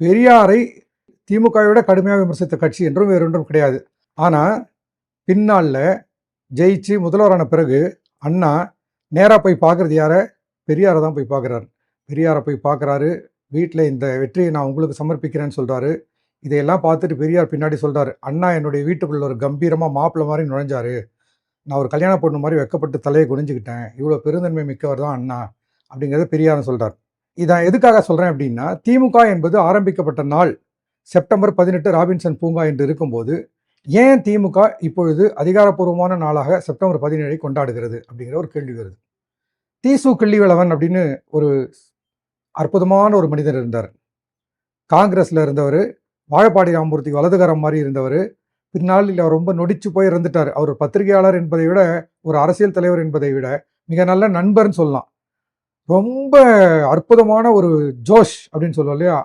பெரியாரை திமுகவை விட கடுமையாக விமர்சித்த கட்சி என்றும் வேறொன்றும் கிடையாது. ஆனால் பின்னால ஜெயிச்சு முதல்வரான பிறகு அண்ணா நேராக போய் பார்க்குறது யாரை? பெரியாரை தான் போய் பார்க்குறாரு. பெரியாரை போய் பார்க்குறாரு. வீட்டில் இந்த வெற்றியை நான் உங்களுக்கு சமர்ப்பிக்கிறேன்னு சொல்கிறாரு. இதையெல்லாம் பார்த்துட்டு பெரியார் பின்னாடி சொல்கிறாரு, அண்ணா என்னுடைய வீட்டுக்குள்ள ஒரு கம்பீரமாக மாப்பிள்ளை மாதிரி நுழைஞ்சாரு. நான் ஒரு கல்யாண பொண்ணு மாதிரி வெக்கப்பட்டு தலையை குனிஞ்சுக்கிட்டேன். இவ்வளோ பெருந்தன்மை மிக்கவர் தான் அண்ணா அப்படிங்கிறத பெரியார்னு சொல்கிறார். இதான் எதுக்காக சொல்கிறேன் அப்படின்னா, திமுக என்பது ஆரம்பிக்கப்பட்ட நாள் செப்டம்பர் 18 ராபின்சன் பூங்கா என்று இருக்கும்போது, ஏன் திமுக இப்பொழுது அதிகாரப்பூர்வமான நாளாக செப்டம்பர் 17 கொண்டாடுகிறது அப்படிங்கிற ஒரு கேள்வி வருது. தீசு கிள்ளிவளவன் அப்படின்னு ஒரு அற்புதமான ஒரு மனிதர் இருந்தார். காங்கிரஸில் இருந்தவர், வாழப்பாடி ராமமூர்த்தி வலதுகரம் மாதிரி இருந்தவர். பின்னால் அவர் ரொம்ப நொடிச்சு போய் இறந்துட்டார். அவர் பத்திரிகையாளர் என்பதை விட, ஒரு அரசியல் தலைவர் என்பதை விட மிக நல்ல நண்பர்னு சொல்லலாம். ரொம்ப அற்புதமான ஒரு ஜோஷ் அப்படின்னு சொல்லுவோம் இல்லையா?